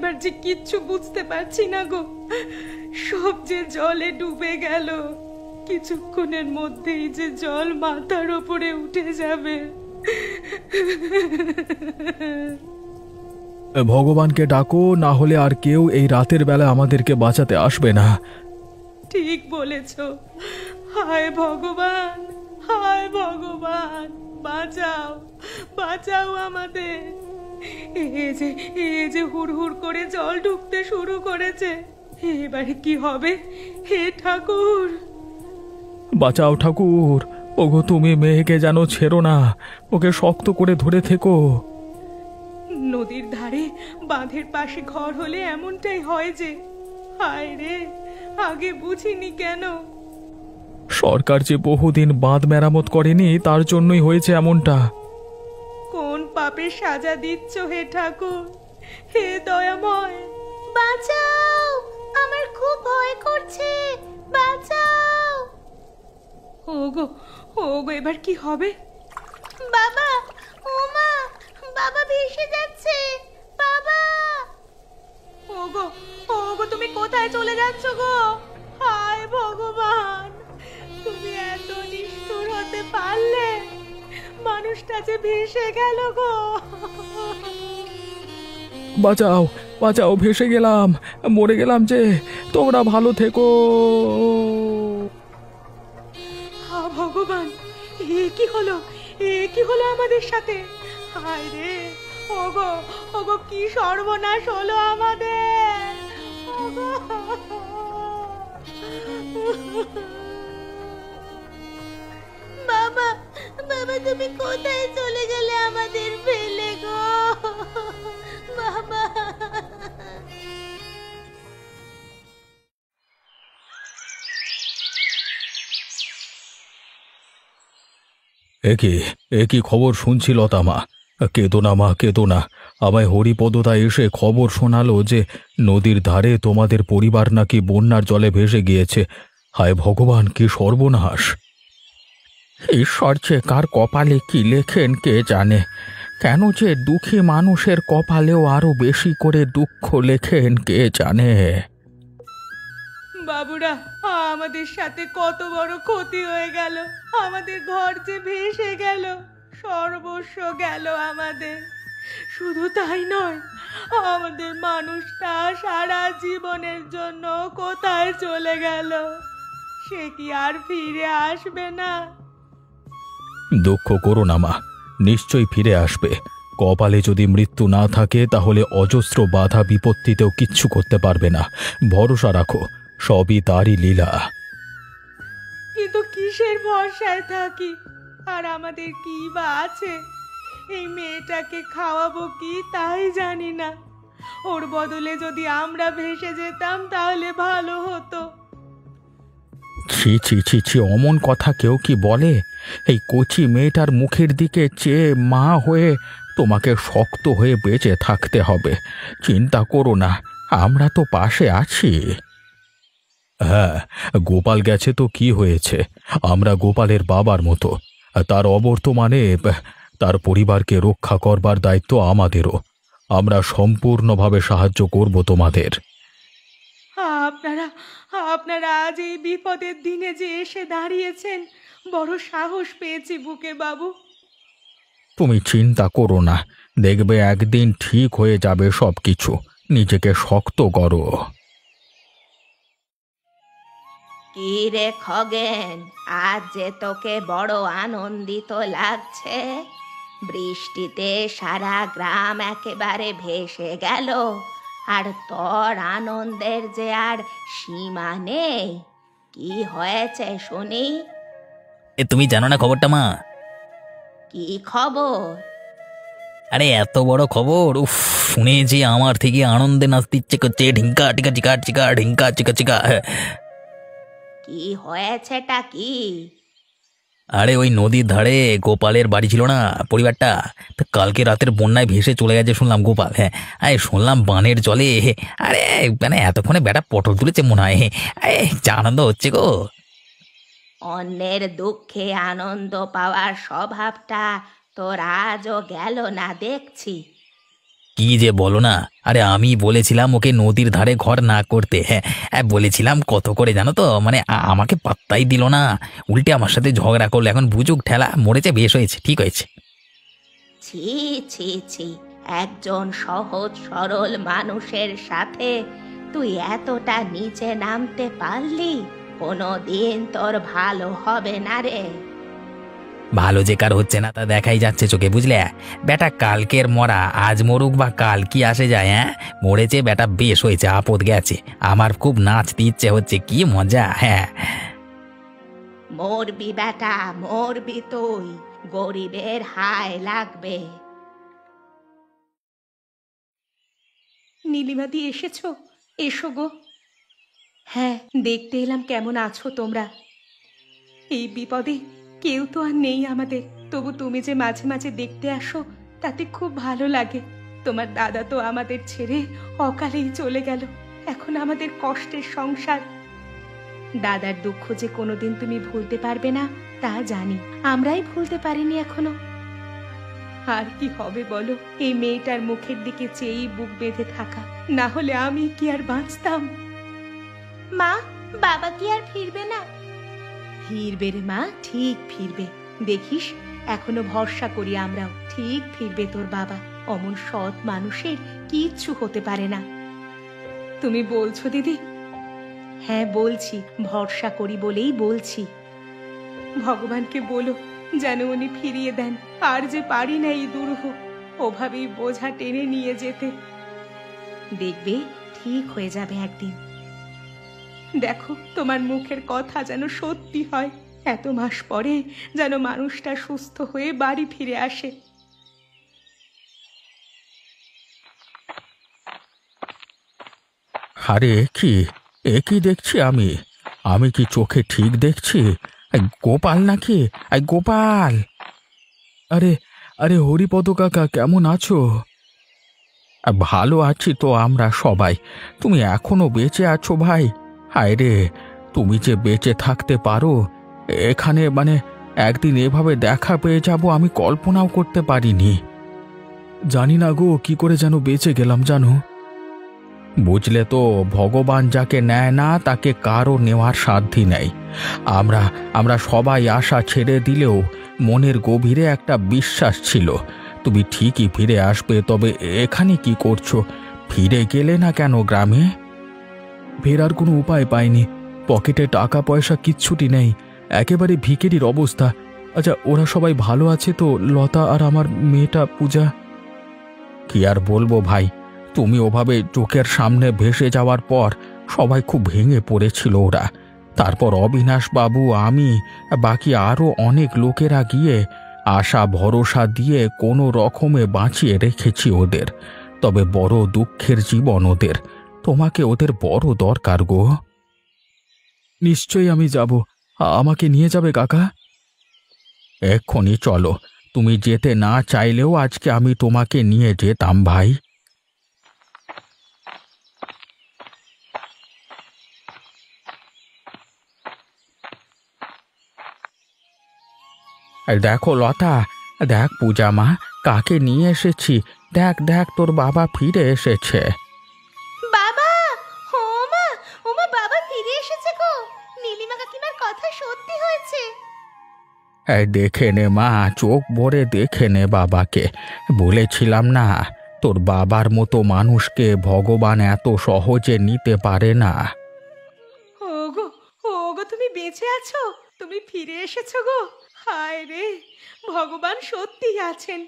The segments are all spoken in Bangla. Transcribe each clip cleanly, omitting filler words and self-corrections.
এবার যে কিচ্ছু বুঝতে পারছি না গো, সব যে জলে ডুবে গেল। কিছুক্ষণের মধ্যেই যে জল মাথার ওপরে উঠে যাবে। ভগবানকে ডাকো, না হলে আর কেউ এই রাতের বেলা আমাদেরকে বাঁচাতে আসবে না। ঠিক বলেছ। হায় ভগবান, হায় ভগবান, বাঁচাও, বাঁচাও আমাদের। এ যে হুড় করে জল ঢুকতে শুরু করেছে, এবারে কি হবে? হে ঠাকুর, বাঁচাও ঠাকুর। ওগো, তুমি মেয়েকে যেন ছেড়ো না, ওকে শক্ত করে ধরে থেকো। নদীর ধারে বাঁধের পাশে ঘর হলে এমনটাই হয় যে। হায় রে, আগে বুঝিনি কেন। সরকার যে বহুদিন বাঁধ মেরামত করেনি, তার জন্যই হয়েছে এমনটা। কোন পাপের সাজা দিচ্ছ হে ঠাকুর, হে দয়াময়? বাঁচাও, আমার খুব ভয় করছে, বাঁচাও। ওগো, ওগো, এবার কি হবে? বাবা, ওমা, বাবা ভেসে যাচ্ছে, বাবা। ওগো, ওগো, তুমি কোথায় চলে যাচ্ছ গো? হায় ভগবান, তুমি এত নিষ্ঠুর হতে পারলে? মানুষটা যে ভেসে গেল গো। বাঁচাও, বাঁচাও, ভেসে গেলাম, মরে গেলাম যে। তোমরা ভালো থেকো। হা ভগবান, এ কি হলো? এ কি হলো আমাদের সাথে? হায় রে, ওগো, ওগো, কি সর্বনাশ হলো আমাদের। ওগো, বাবা, বাবা, তুমি কোথায় চলে গেলে আমাদের ফেলে গো? বাবা, একই খবর শুনছি লতা মা। কেঁদো না মা, কেঁদো না। আমায় হরিপদদা এসে খবর শোনালো যে নদীর ধারে তোমাদের পরিবার নাকি বন্যার জলে ভেসে গিয়েছে। হায় ভগবান, কি সর্বনাশ! ঈশ্বর যে কার কপালে কি লেখেন কে জানে। কেন যে দুঃখী মানুষের কপালেও আরো বেশি করে দুঃখ লেখেন কে জানে। বাবুরা, আমাদের সাথে কত বড় ক্ষতি হয়ে গেল। আমাদের ঘর যে ভেসে গেল, সর্বস্ব গেল আমাদের। শুধু তাই নয়, আমাদের মানুষটা সারা জীবনের জন্য কোথায় চলে গেল? সে কি আর ফিরে আসবে না? দুঃখ করো না মা, নিশ্চয়ই ফিরে আসবে। কপালে যদি মৃত্যু না থাকে তাহলে অজস্র বাধা বিপত্তিতেও কিচ্ছু করতে পারবে না। ভরসা রাখো, সবই তারই লীলা। কিন্তু কিসের ভরসায় থাকি? আর আমাদের কি বা আছে? এই মেয়েটাকে খাওয়াবো কি তাই জানি না। ওর বদলে যদি আমরা ভেসে যেতাম তাহলে ভালো হতো। ছি ছি ছি ছি, অমন কথা কেউ কি বলে? এই কচি মেয়েটার মুখের দিকে চেয়ে মা হয়ে তোমাকে শক্ত হয়ে বেঁচে থাকতে হবে। চিন্তা করো না, আমরা তো পাশে আছি। হ্যাঁ, গোপাল গেছে তো কি হয়েছে? আমরা গোপালের বাবার মতো। তার অবর্তমানে তার পরিবারকে রক্ষা করবার দায়িত্ব আমাদেরও। আমরা সম্পূর্ণভাবে সাহায্য করব তোমাদের। আপনারা আপনারা আজ এই বিপদের দিনে যে এসে দাঁড়িয়েছেন, বড় সাহস পেয়েছি বুকে বাবু। তুমি চিন্তা করো না, দেখবে একদিন ঠিক হয়ে যাবে সব কিছু। নিজেকে শক্ত করো। কি রে খগেন, আজ যে তোকে বড় আনন্দিত লাগছে? বৃষ্টিতে সারা গ্রাম একেবারে ভেসে গেল, আর তোর আনন্দের যে আর সীমা নেই। কি হয়েছে শুনি? তুমি জানো না খবরটা মা? কি খবর? আরে এত বড় খবর! উফ, শুনে যে আমার থেকে আনন্দে নাচতে ইচ্ছে করছে। ঢিঙ্কা টিকা চিকা চিকা, ঢিঙ্কা চিকা চিকা। কি হয়েছেটা কি? আরে ওই নদীর ধারে গোপালের বাড়ি ছিল না, পরিবারটা, তা কালকে রাতের বন্যায় ভেসে চলে গেছে শুনলাম গোপাল। হ্যাঁ, আরে শুনলাম বানের জলে। আরে মানে এতক্ষণে বেটা পটল তুলেছে মনে হয়। আরে যা আনন্দ হচ্ছে গো! অন্যের দুঃখে আনন্দ পাওয়ার স্বভাবটা তোর আজও গেল না দেখছি। কি যে বলো না, আরে আমি বলেছিলাম ওকে নদীর ধারে ঘর না করতে। হ্যাঁ, বলেছিলাম কত করে জানো তো, মানে আমাকে পাত্তাই দিল না, উল্টে আমার সাথে ঝগড়া করলো। এখন বুঝুক ঠেলা, মরেছে, বেশ হয়েছে, ঠিক হয়েছে। ছি ছি ছি, একজন সহজ সরল মানুষের সাথে তুই এতটা নিচে নামতে পারলি? কোনো দিন তোর ভালো হবে না রে। ভালো যে কার হচ্ছে না তা দেখাই যাচ্ছে চোখে, বুঝলে? বেটা কালকের মরা, আজ মরুক বা কাল, কি আসে যায়? হ্যাঁ, মরেছে বেটা, বেশ হয়েছে, আপদ গেছে। আমার খুব নাচতে ইচ্ছে হচ্ছে, কি মজা। হ্যাঁ, মরবি বেটা, মরবি তুই, গরিবের হায় লাগবে। নীলিমাদি এসেছো? এসো গো। হ্যাঁ, দেখতে এলাম কেমন আছো তোমরা। এই বিপদে কেউ তো আর নেই আমাদের, তবু তুমি যে মাঝে মাঝে দেখতে আসো তাতে খুব ভালো লাগে। তোমার দাদা তো আমাদের ছেড়ে অকালেই চলে গেল, এখন আমাদের কষ্টের সংসার। দাদার দুঃখ যে কোনোদিন তুমি ভুলতে পারবে না তা জানি, আমরাই ভুলতে পারিনি এখনো। আর কি হবে বলো, এই মেয়েটার মুখের দিকে চেয়েই বুক বেঁধে থাকা, না হলে আমি কি আর বাঁচতাম? মা, বাবা কি আর ফিরবে না? ফিরবে রে মা, ঠিক ফিরবে। দেখিস, এখনো ভরসা করি আমরাও, ঠিক ফিরবে তোর বাবা। অমন সৎ মানুষের কিচ্ছু হতে পারে না। তুমি বলছো দিদি? হ্যাঁ বলছি, ভরসা করি বলেই বলছি। ভগবানকে বলো যেন উনি ফিরিয়ে দেন। আর যে পারি না এই দুরূহ, ওভাবেই বোঝা টেনে নিয়ে যেতে। দেখবে ঠিক হয়ে যাবে একদিন। দেখো, তোমার মুখের কথা যেন সত্যি হয়। এত মাস পরে যেন মানুষটা সুস্থ হয়ে বাড়ি ফিরে আসে। আরে এ কি দেখছি আমি? আমি কি চোখে ঠিক দেখছি? গোপাল নাকি? গোপাল! আরে আরে হরিপদ কাকা, কেমন আছো? ভালো আছি তো আমরা সবাই। তুমি এখনো বেঁচে আছো ভাই? হায় রে, তুমি যে বেঁচে থাকতে পারো এখানে, মানে একদিন এভাবে দেখা পেয়ে যাব আমি কল্পনাও করতে পারিনি। জানি না গো, কি করে যেন বেঁচে গেলাম জানো। বুঝলে তো, ভগবান যাকে নেয় না তাকে কারও নেওয়ার সাধ্য নেই। আমরা সবাই আশা ছেড়ে দিলেও মনের গভীরে একটা বিশ্বাস ছিল তুমি ঠিকই ফিরে আসবে। তবে এখানে কি করছো? ফিরে গেলে না কেন গ্রামে? ফেরার কোনো উপায় পাইনি, পকেটে টাকা পয়সা কিচ্ছুটি নেই, একেবারে ভিখিরির অবস্থা। আচ্ছা, ওরা সবাই ভালো আছে তো? লতা আর আমার মেয়েটা পূজা? কি আর বলবো ভাই, তুমি ওভাবে চোখের সামনে ভেসে যাওয়ার পর সবাই খুব ভেঙে পড়েছিল ওরা। তারপর অবিনাশ বাবু, আমি, বাকি আরও অনেক লোকেরা গিয়ে আশা ভরসা দিয়ে কোনো রকমে বাঁচিয়ে রেখেছি ওদের। তবে বড় দুঃখের জীবন ওদের। তোমাকে ওদের বড় দরকার গো। নিশ্চয়ই আমি যাব। আমাকে নিয়ে যাবে কাকা? এক্ষুনি চলো, তুমি যেতে না চাইলেও আজকে আমি তোমাকে নিয়ে যেতাম ভাই। দেখো লতা, দেখ পূজা মা, কাকে নিয়ে এসেছি। দেখ দেখ, তোর বাবা ফিরে এসেছে। বাবা! ওমা, ওমা, বাবা ফিরে এসেছে গো। নীলিমা কাকিমার কথা সত্যি হয়েছে। দেখে নে মা, চোখ ভরে দেখে নে বাবাকে। বলেছিলাম না, তোর বাবার মতো মানুষকে ভগবান এত সহজে নিতে পারে না। ওগো, ওগো, তুমি বেঁচে আছো? তুমি ফিরে এসেছো গো? হায় রে, ভগবান সত্যিই আছেন।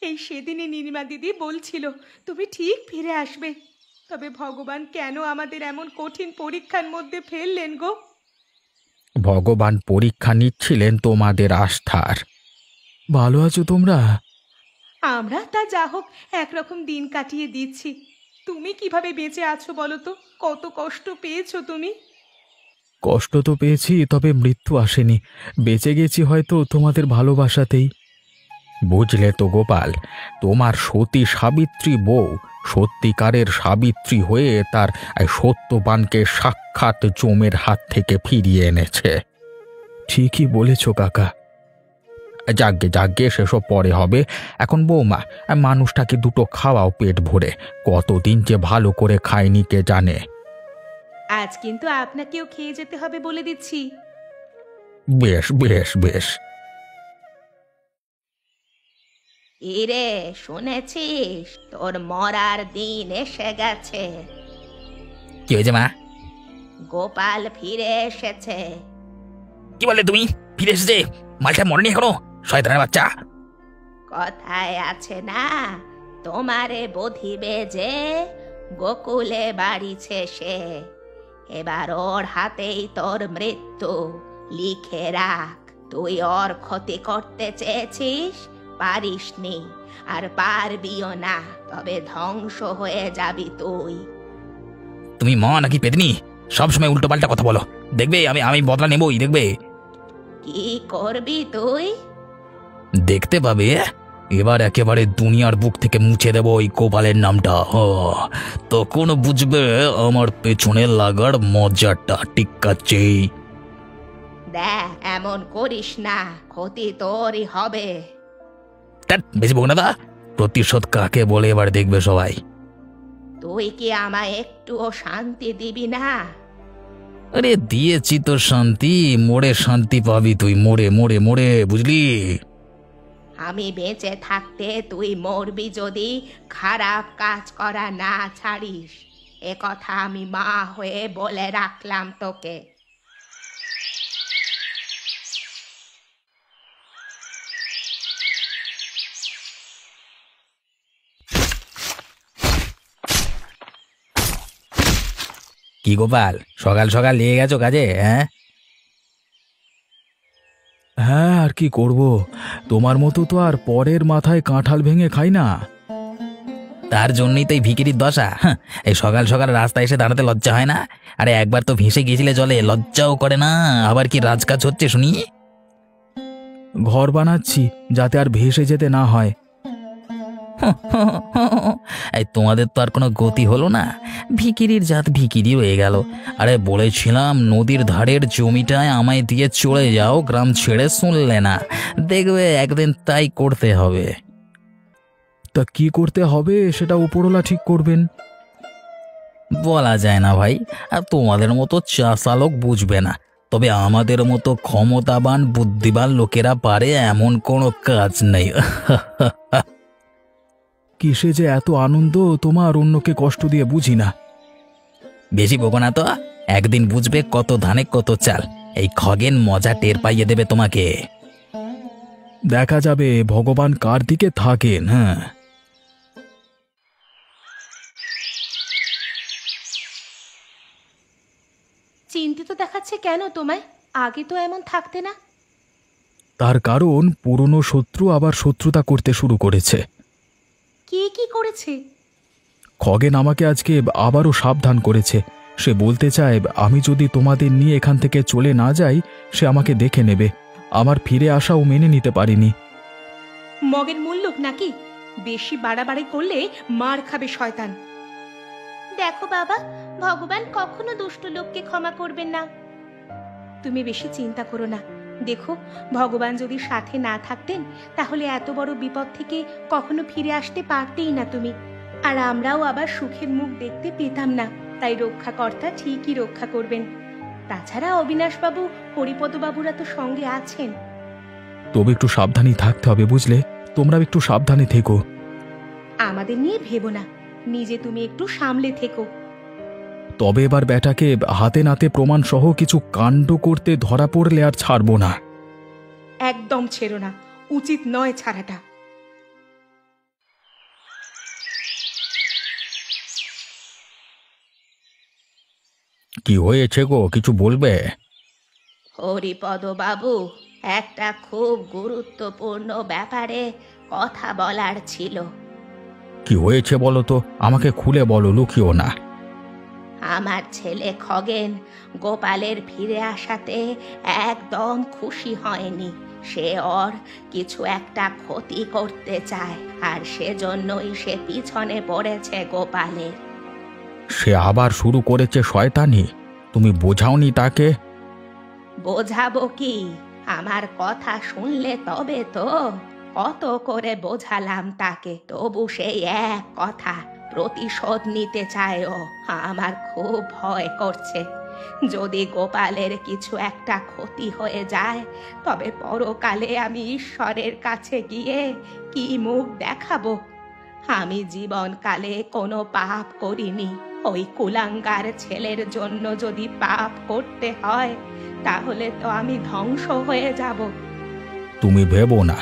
এই সেদিনই নীলিমা দিদি বলছিল তুমি ঠিক ফিরে আসবে। তবে ভগবান কেন আমাদের এমন কঠিন পরীক্ষার মধ্যে ফেললেন গো? ভগবান পরীক্ষা নিচ্ছিলেন তোমাদের আস্থার। ভালো আছো তোমরা? আমরা তা যা হোক একরকম দিন কাটিয়ে দিচ্ছি। তুমি কিভাবে বেঁচে আছো বলো তো? কত কষ্ট পেয়েছো তুমি? কষ্ট তো পেয়েছি, তবে মৃত্যু আসেনি। বেঁচে গেছি হয়তো তোমাদের ভালোবাসাতেই। বুঝলে তো গোপাল, তোমার সতী সাবিত্রী বউ সত্যিকারের সাবিত্রী হয়ে তার সত্যবানকে সাক্ষাৎ যমের হাত থেকে ফিরিয়ে এনেছে। ঠিকই বলেছ কাকা। যাগ্গে যাগ্গে সেসব পরে হবে। এখন বৌমা, মানুষটাকে দুটো খাওয়াও পেট ভরে, কতদিন যে ভালো করে খায়নি কে জানে। আজ কিন্তু আপনাকেও খেয়ে যেতে হবে বলে দিচ্ছি। বেশ বেশ বেশ। ইরে, শুনেছিস তোর মরার দিন এসে গেছে? কি হয়েছে মা? গোপাল ফিরে এসেছে। কি বলে তুমি? ফিরে এসেছে? মালটা মরেনি এখনো? শয়তানের বাচ্চা! কথায় আছে না, তোমারে বধিবে যে গোকুলে বাড়িছে সে। এবার ওর হাতেই তোর মৃত্যু, লিখে রাখ। তুই ওর ক্ষতি করতে চেয়েছিস, পারিসনি, আর পারবিও না, তবে ধ্বংস হয়ে যাবি তুই। তুমি মা নাকি পেতনি? সবসময় উল্টো পাল্টা কথা বলো। দেখবে আমি আমি বদলা নেবই, দেখবে। কি করবি তুই? দেখতে পাবে, এবার একেবারে দুনিয়ার বুক থেকে মুছে দেব ওই গোপালের নামটা। তখন বুঝবে আমার পেছনে লাগার মজাটা টিক্কাচ্ছে। দেখ, এমন করিস না, ক্ষতি তোরই হবে। বেশি বক না দা। প্রতিশোধ কাকে বলে এবার দেখবে সবাই। তুই কি আমায় একটুও শান্তি দিবি না? আরে দিয়েছি তো শান্তি, মোড়ে শান্তি পাবি তুই, মোড়ে মোড়ে মোড়ে, বুঝলি? আমি বেঁচে থাকতে তুই মরবি যদি খারাপ কাজ করা না ছাড়িস। এ কথা আমি মা হয়ে বলে রাখলাম তোকে। কি গোপাল, সকাল সকাল লেগে গেছো কাজে? হ্যাঁ হ্যাঁ, আর কি করব, তোমার মতো তো আর পরের মাথায় কাঁঠাল ভেঙে খাই না। তার জন্যই তো এই ভিখিরির দশা। এই সকাল সকাল রাস্তায় এসে দাঁড়াতে লজ্জা হয় না? আরে একবার তো ভেসে গিয়েছিলে জলে, লজ্জাও করে না? আবার কি রাজকাজ হচ্ছে শুনি? ঘর বানাচ্ছি যাতে আর ভেসে যেতে না হয়। এই তোমাদের তো আর কোনো গতি হলো না, ভিখিরির জাত ভিখিরি হয়ে গেল। আরে বলেছিলাম নদীর ধারের জমিটায় আমায় দিয়ে চলে যাও, গ্রাম ছেড়ে, শুনলে না। দেখবে একদিন তাই করতে হবে। তা কি করতে হবে সেটা উপরওয়ালা ঠিক করবেন। বলা যায় না ভাই, আর তোমাদের মতো চাষা লোক বুঝবে না, তবে আমাদের মতো ক্ষমতাবান বুদ্ধিমান লোকেরা পারে এমন কোনো কাজ নেই। কিসে যে এত আনন্দ তোমার, অন্যকে কষ্ট দিয়ে বুঝি না। বেশি বকো না তো, একদিন বুঝবে কত ধানে কত চাল। এই খগেন মজা টের পাইয়ে দেবে তোমাকে। দেখা যাবে ভগবান কার দিকে থাকেন। হ্যাঁ, চিন্তিত দেখাচ্ছে কেন তোমায়? আগে তো এমন থাকতে না। তার কারণ পুরনো শত্রু আবার শত্রুতা করতে শুরু করেছে। কে কি করেছে? খগেন আমাকে আজকে আবারও সাবধান করেছে। সে বলতে চায় আমি যদি তোমাদের নিয়ে এখান থেকে চলে না যাই, সে আমাকে দেখে নেবে। আমার ফিরে আসাও মেনে নিতে পারিনি। মগের মূল্যক নাকি? বেশি বাড়াবাড়ি করলে মার খাবে শয়তান। দেখো বাবা, ভগবান কখনো দুষ্ট লোককে ক্ষমা করবেন না। তুমি বেশি চিন্তা করো না। দেখো, ভগবান যদি সাথে না থাকতেন তাহলে এত বড় বিপদ থেকে কখনো ফিরে আসতে পারতেই না তুমি। আর আমরাও আবার সুখের মুখ দেখতে পেতাম না। তাই রক্ষাকর্তা ঠিকই রক্ষা করবেন। তাছাড়া অবিনাশবাবু, হরিপদবাবুরা তো সঙ্গে আছেন। তবে একটু সাবধানী থাকতে হবে, বুঝলে? তোমরাও একটু সাবধানে থেকো। আমাদের নিয়ে ভেবো না, নিজে তুমি একটু সামলে থেকো। তবে এবার ব্যাটাকে হাতে নাতে প্রমাণ সহ কিছু কাণ্ড করতে ধরা পড়লে আর ছাড়বো না। একদম ছেড়ো না, উচিত নয় ছাড়াটা। কি হয়েছে গো, কিছু বলবে? হরিপদ বাবু, একটা খুব গুরুত্বপূর্ণ ব্যাপারে কথা বলার ছিল। কি হয়েছে বলো তো, আমাকে খুলে বলো, লুকিও না। আমার ছেলে খগেন গোপালের ফিরে আসাতে একদম খুশি হয়নি। সে ওর কিছু একটা ক্ষতি করতে চায়, আর সেজন্যই সে পিছনে পড়েছে গোপালের। সে আবার শুরু করেছে শয়তানি। তুমি বোঝাওনি তাকে? বোঝাবো কি? আমার কথা শুনলে তবে তো। কত করে বোঝালাম তাকে, তবু সেই এক কথা, প্রতিশোধ নিতে চায় ও। আমার খুব ভয় করছে, যদি গোপালের কিছু একটা ক্ষতি হয়ে যায় তবে পরকালে আমি ঈশ্বরের কাছে গিয়ে কি মুখ দেখাবো? আমি জীবনকালে কোনো পাপ করিনি, ওই কুলাঙ্গার ছেলের জন্য যদি পাপ করতে হয় তাহলে তো আমি ধ্বংস হয়ে যাব। তুমি ভেবো না,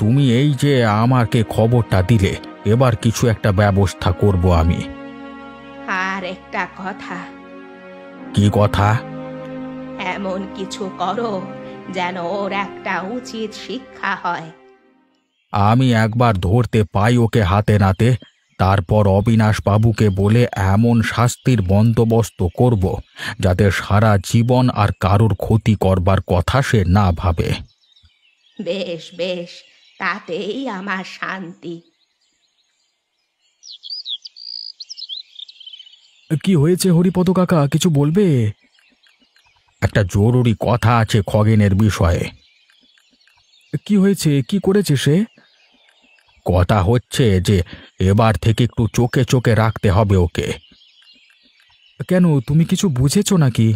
তুমি এই যে আমাকে খবরটা দিলে, এবার কিছু একটা ব্যবস্থা করব আমি। আর একটা কথা, কি কথা? এমন কিছু করো যেন ওর একটা উচিত শিক্ষা হয়। আমি একবার ধরতে পাই ওকে হাতে নাতে, তারপর অবিনাশ বাবুকে বলে এমন শাস্তির বন্দোবস্ত করব যাতে সারা জীবন আর কারোর ক্ষতি করবার কথা সে না ভাবে। বেশ বেশ, তাতেই আমার শান্তি। কি হয়েছে হরিপদ কাকা, কিছু বলবে? একটা জরুরি কথা আছে খগেনের বিষয়ে। কি হয়েছে, কি করেছে সে? কথা হচ্ছে যে এবার থেকে একটু চোখে চোখে রাখতে হবে ওকে। কেন, তুমি কিছু বুঝেছো নাকি?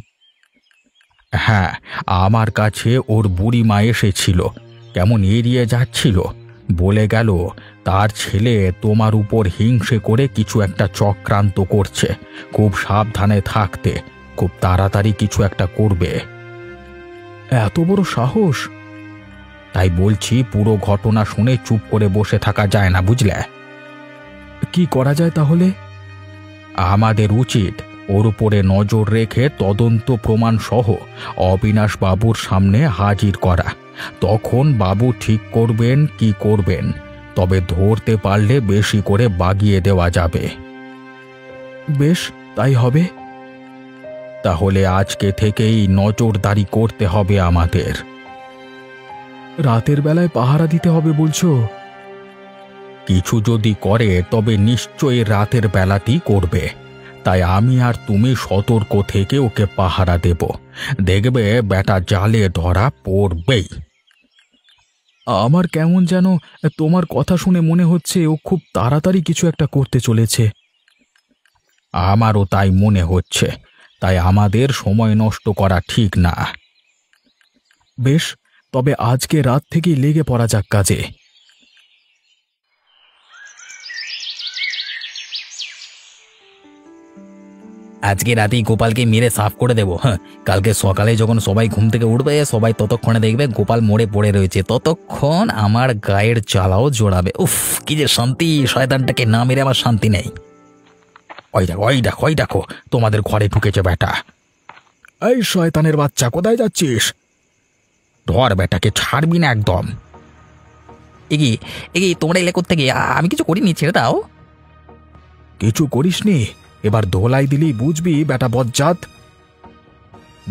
হ্যাঁ, আমার কাছে ওর বুড়ি মা এসেছিল, কেমন এড়িয়ে যাচ্ছিল, বলে গেল তার ছেলে তোমার উপর হিংসে করে কিছু একটা চক্রান্ত করছে, খুব সাবধানে থাকতে, খুব তাড়াতাড়ি কিছু একটা করবে। এত বড় সাহস! তাই বলছি, পুরো ঘটনা শুনে চুপ করে বসে থাকা যায় না, বুঝলে? কি করা যায় তাহলে? আমাদের উচিত ওর উপরে নজর রেখে তদন্ত প্রমাণ সহ অবিনাশ বাবুর সামনে হাজির করা। তখন বাবু ঠিক করবেন কি করবেন, তবে ধরতে পারলে বেশি করে বাগিয়ে দেওয়া যাবে। বেশ, তাই হবে। তাহলে আজকে থেকেই নজরদারি করতে হবে আমাদের। রাতের বেলায় পাহারা দিতে হবে বলছো? কিছু যদি করে তবে নিশ্চয়ই রাতের বেলাতেই করবে, তাই আমি আর তুমি সতর্ক থেকে ওকে পাহারা দেব। দেখবে বেটা জালে ধরা পড়বেই। আমার কেমন যেন তোমার কথা শুনে মনে হচ্ছে ও খুব তাড়াতাড়ি কিছু একটা করতে চলেছে। আমারও তাই মনে হচ্ছে, তাই আমাদের সময় নষ্ট করা ঠিক না। বেশ, তবে আজকে রাত থেকেই লেগে পড়া যাক কাজে। আজকে রাতেই গোপালকে মেরে সাফ করে দেবো। হ্যাঁ, কালকে সকালে যখন সবাই ঘুম থেকে উঠবে সবাই ততক্ষণে দেখবে গোপাল মরে পড়ে রয়েছে, ততক্ষণ আমার গায়ের জ্বালাও জোড়াবে। উফ, কি যে শান্তি! শয়তানটাকে না মেরে আমার শান্তি নেই। ওই দেখো তোমাদের ঘরে ঢুকেছে বেটা। এই শয়তানের বাচ্চা, কোথায় যাচ্ছিস? ধর বেটাকে, ছাড়বি না একদম। এগি তোমরা এলে করতে গিয়ে আমি কিছু করিনি, ছেড়ে দাও। কিছু করিসনি? এবার ধোলাই দিলেই বুঝবি বেটা বজ্জাত।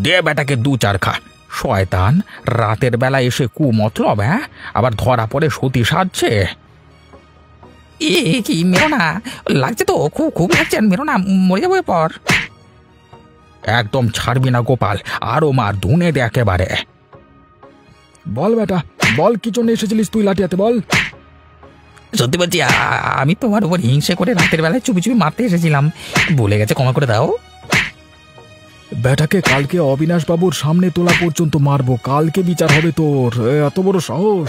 দে বেটাকে দু চার খা। শয়তান, রাতের বেলা এসে মতলব, হ্যাঁ, আবার ধরা পড়ে সতী সাজছে। কি মেরো না, লাগছে তো, খুব লাগছে, মেরো না, মরে যাবো এরপর। একদম ছাড়বি না গোপাল, আরো মার, ধুনে দে একেবারে। বল বেটা, বল কি জন্য এসেছিলিস তুই লাঠিয়াতে, বল। সত্যি বলছি, আমি তোমার উপর হিংসে করে রাতের বেলায় চুপি চুপি মারতে এসেছিলাম, ভুলে গেছে, ক্ষমা করে দাও। বেটাকে কালকে অবিনাশ বাবুর সামনে তোলা পর্যন্ত মারবো, কালকে বিচার হবে তোর। এত বড় সাহস!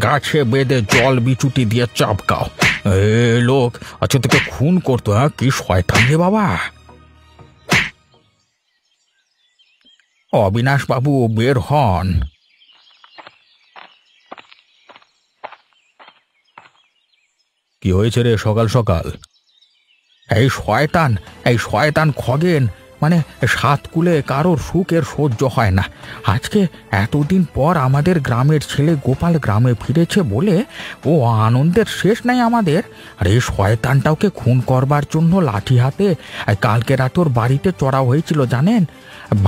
গাছে বেঁধে জল বিচুটি দিয়ে চাপকাও। এ লোক, আচ্ছা তোকে খুন করতো? হ্যাঁ, কি শয়তান রে বাবা! অবিনাশ বাবু বের হন। কি হয়েছে রে সকাল সকাল? এই শয়তান খগেন, মানে সাত কুলে কারোর সুখের সহ্য হয় না। আজকে এতদিন পর আমাদের গ্রামের ছেলে গোপাল গ্রামে ফিরেছে বলে ও আনন্দের শেষ নাই আমাদের। আর এই শয়তানটা ওকে খুন করবার জন্য লাঠি হাতে কালকে রাতে ওর বাড়িতে চড়াও হয়েছিল, জানেন?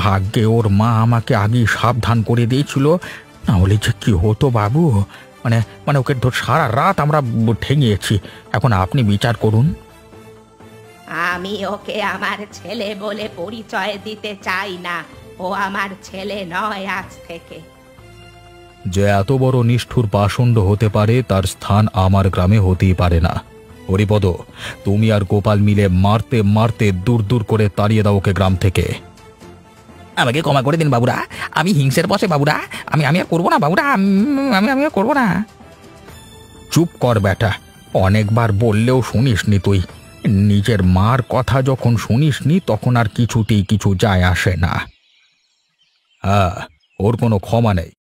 ভাগ্যে ওর মা আমাকে আগেই সাবধান করে দিয়েছিল, না হলে যে কি হতো বাবু। মানে ওকে সারা রাত আমরা ঠেঙিয়েছি। এখন আপনি বিচার করুন। আমি ওকে আমার ছেলে বলে পরিচয় দিতে চাই না, ও আমার ছেলে নয় আজ থেকে। যে এত বড় নিষ্ঠুর পাষণ্ড হতে পারে তার স্থান আমার গ্রামে হতেই পারে না। হরিপদ, তুমি আর গোপাল মিলে মারতে মারতে দূর দূর করে তাড়িয়ে দাও ওকে গ্রাম থেকে। আমাকে ক্ষমা করে দিন বাবুরা, আমি হিংসের বসে বাবুরা, আমি আর করবো না বাবুরা, আমি আর করবো না। চুপ কর বেটা, অনেকবার বললেও শুনিসনি তুই। নিজের মার কথা যখন শুনিসনি তখন আর কিছুতেই কিছু যায় আসে না। হ্যাঁ, ওর কোনো ক্ষমা নেই।